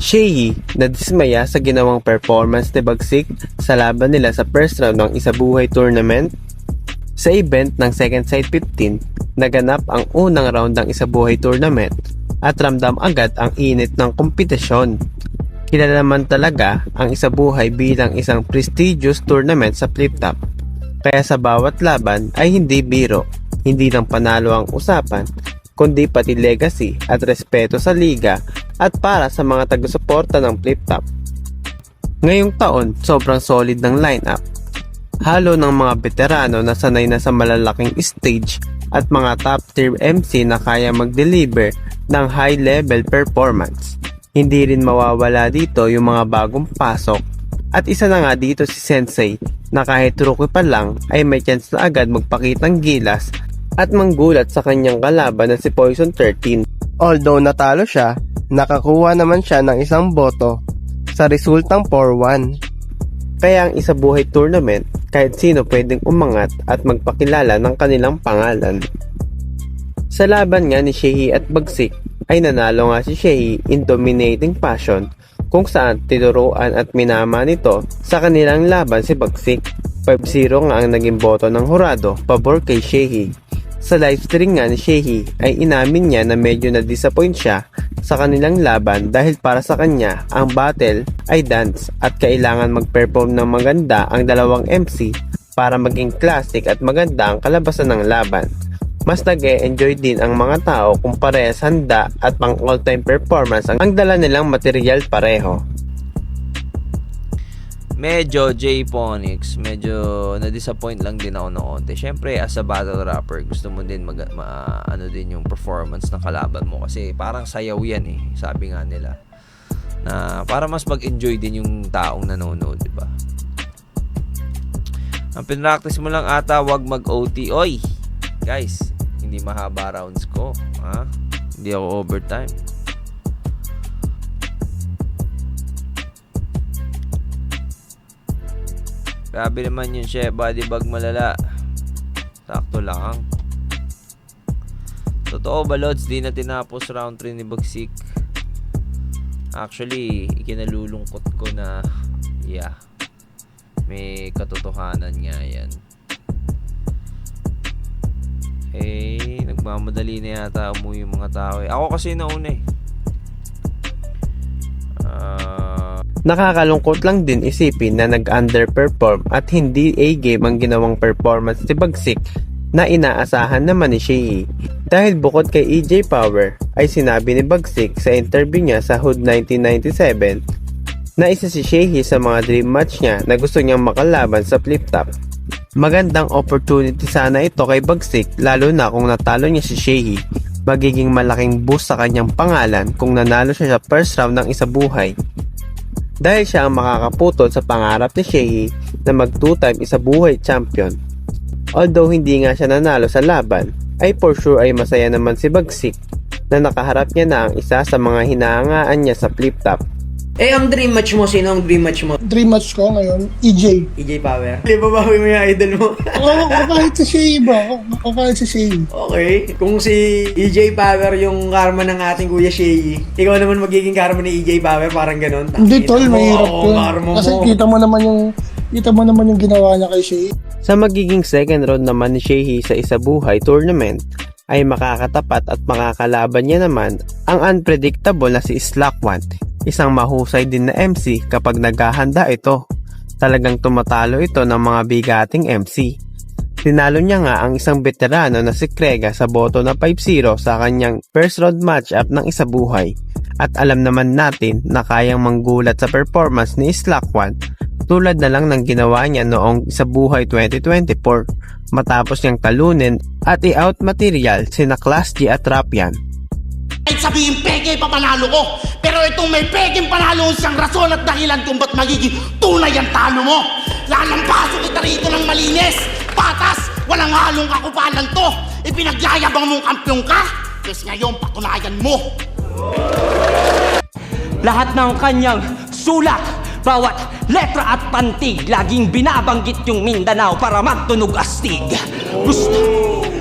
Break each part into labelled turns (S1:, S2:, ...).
S1: Shehi nadismaya sa ginawang performance ni Bagsik sa laban nila sa first round ng Isabuhay Tournament. Sa event ng Second Sight 15, naganap ang unang round ng Isabuhay Tournament at ramdam agad ang init ng kompetisyon. Kilala naman talaga ang Isabuhay bilang isang prestigious tournament sa flip top. Kaya sa bawat laban ay hindi biro, hindi lang panalo ang usapan, kundi pati legacy at respeto sa liga at para sa mga taga-suporta ng flip top. Ngayong taon, sobrang solid ng lineup. Halo ng mga veterano na sanay na sa malalaking stage at mga top tier MC na kaya mag-deliver ng high level performance. Hindi rin mawawala dito yung mga bagong pasok at isa na nga dito si Sensei na kahit rookie pa lang ay may chance na agad magpakitang gilas at manggulat sa kanyang kalaban na si Poison 13. Although natalo siya, nakakuha naman siya ng isang boto sa resultang 4-1. Kaya ang Isabuhay Tournament, kahit sino pwedeng umangat at magpakilala ng kanilang pangalan. Sa laban nga ni Shehi at Bagsik, ay nanalo nga si Shehi in dominating fashion kung saan tinuruan at minama nito sa kanilang laban si Bagsik. 5-0 nga ang naging boto ng hurado pabor kay Shehi. Sa livestream nga ni Shehi ay inamin niya na medyo na-disappoint siya sa kanilang laban dahil para sa kanya ang battle ay dance at kailangan mag-perform ng maganda ang dalawang MC para maging classic at maganda ang kalabasan ng laban. Mas nag-e-enjoy din ang mga tao kung parehas handa at pang all-time performance ang dala nilang material pareho.
S2: Medyo J-Phonics, medyo na-disappoint lang din ako ng konti. Syempre, as a battle rapper, gusto mo din ano din yung performance ng kalaban mo kasi parang sayaw yan eh, sabi nga nila. Na para mas mag-enjoy din yung taong nanonood, di ba? Ang pinractice mo lang ata, wag mag-OT. Oy, guys, hindi mahaba rounds ko, ha? Hindi ako overtime. Grabe naman yun, chef. Body bag malala. Sakto lang. Totoo ba, Lods? Di na tinapos round 3 ni Bagsik. Actually, ikinalulungkot ko na may katotohanan nga yan. Nagmamadali na yata umuwi yung mga tao eh. Ako kasi nauna eh.
S1: Nakakalungkot lang din isipin na nag-underperform at hindi A-game ang ginawang performance ni Bagsik na inaasahan naman ni Shehi. Dahil bukod kay EJ Power ay sinabi ni Bagsik sa interview niya sa Hood 1997 na isa si Shehi sa mga dream match niya na gusto niyang makalaban sa flip top. Magandang opportunity sana ito kay Bagsik lalo na kung natalo niya si Shehi. Magiging malaking boost sa kanyang pangalan kung nanalo siya sa first round ng Isabuhay. Dahil siya ang makakaputol sa pangarap ni Shehi na mag 2-time Isabuhay champion. Although hindi nga siya nanalo sa laban, ay for sure ay masaya naman si Bagsik na nakaharap niya na ang isa sa mga hinahangaan niya sa flip top.
S3: Ang dream match mo, sino ang dream match mo?
S4: Dream match ko ngayon, EJ.
S3: EJ Power. Hindi ba bawi mo yung idol mo?
S4: Oo, kahit si Shea ba? O kahit si Shea.
S3: Okay. Kung si EJ Power yung karma ng ating Kuya Shea, ikaw naman magiging karma ni EJ Power, parang ganun.
S4: Hindi tol, mahirap yun.
S3: Karma mo.
S4: Kasi kita mo naman yung ginawa niya kay Shea.
S1: Sa magiging second round naman ni Shehi sa Isabuhay Tournament, ay makakatapat at makakalaban niya naman ang unpredictable na si Slack One. Isang mahusay din na MC kapag naghahanda ito. Talagang tumatalo ito ng mga bigating MC. Tinalo niya nga ang isang veterano na si Krega sa boto na 5-0 sa kanyang first round matchup ng Isabuhay. At alam naman natin na kayang manggulat sa performance ni Slack One tulad na lang ng ginawa niya noong Isabuhay 2024 matapos niyang talunin at i-out material sina Class G at Rapian.
S5: Kahit sabihin peke pa panalo ko, pero itong may pekeng panalo siyang rason at dahilan kung ba't magiging tunay ang talo mo. Lalampaso kita rito ng malinis, patas, walang halong kakupalan to. Ipinagyayabang mong kampiyon ka, kasi ngayon patunayan mo.
S6: Lahat ng kanyang sulat, bawat letra at pantig, laging binabanggit yung Mindanao para magtunog astig.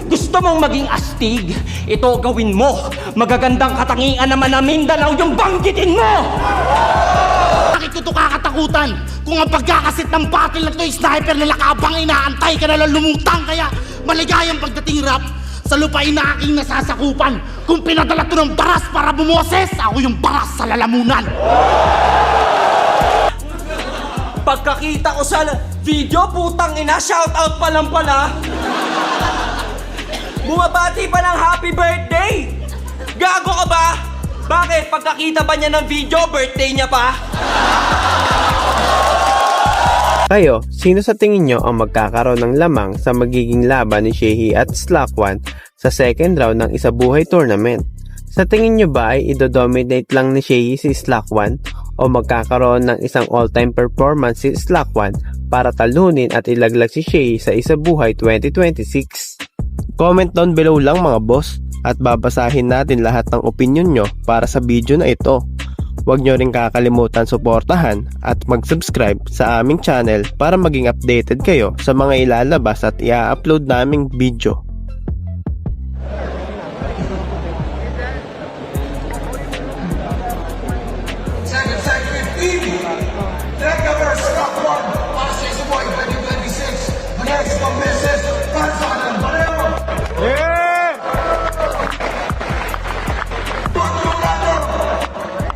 S6: Gusto mong maging astig? Ito gawin mo. Magagandang katangian naman na Mindanao yung banggitin mo!
S5: Bakit ko ito kakatakutan? Kung ang pagkakasit ng battle na ito ay sniper na lakabang inaantay ka na lang lumutang. Kaya maligayang pagdating rap sa lupain na aking nasasakupan. Kung pinadala ito ng baras para bumoses, ako yung baras sa lalamunan.
S6: Pagkakita ko sa video, putang ina, shoutout pa lang pala. Bumabati pa ng happy birthday! Gago ka ba? Bakit? Pagkakita ba niya ng video, birthday niya pa?
S1: Kayo, sino sa tingin nyo ang magkakaroon ng lamang sa magiging laban ni Shehi at Slack1 sa second round ng Isabuhay Tournament? Sa tingin nyo ba ay idodominate lang ni Shehi si Slack1 o magkakaroon ng isang all-time performance si Slack1 para talunin at ilaglag si Shehi sa Isabuhay 2026? Comment down below lang mga boss at babasahin natin lahat ng opinion nyo para sa video na ito. Huwag nyo rin kakalimutan suportahan at mag-subscribe sa aming channel para maging updated kayo sa mga ilalabas at i-upload naming video.
S7: Second side 15. Drega versus Slack1 para sa Isabuhay 2026. Against the Mrs. Pansan and Barrero.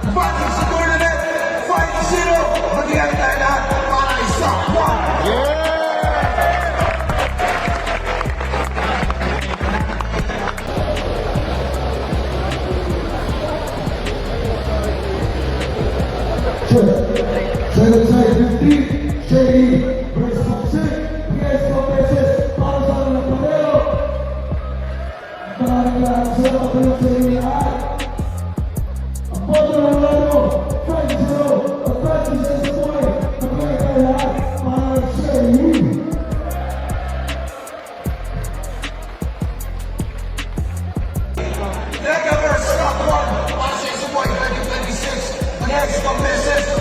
S7: Batik sa tournament, 5-0. Magiging tayo lahat para kay Slack1.
S4: Second side 15, Shehi versus Toxic. Against the Mrs. Pansan and Barrero. Maraming salamat sa inyo lahat. Ang boto ng laro, 5-0. At practice sa Isabuhay. Magiging tayo lahat para kay Shehi.
S7: Drega versus Slack1 para sa Isabuhay 2026. Against the Mrs.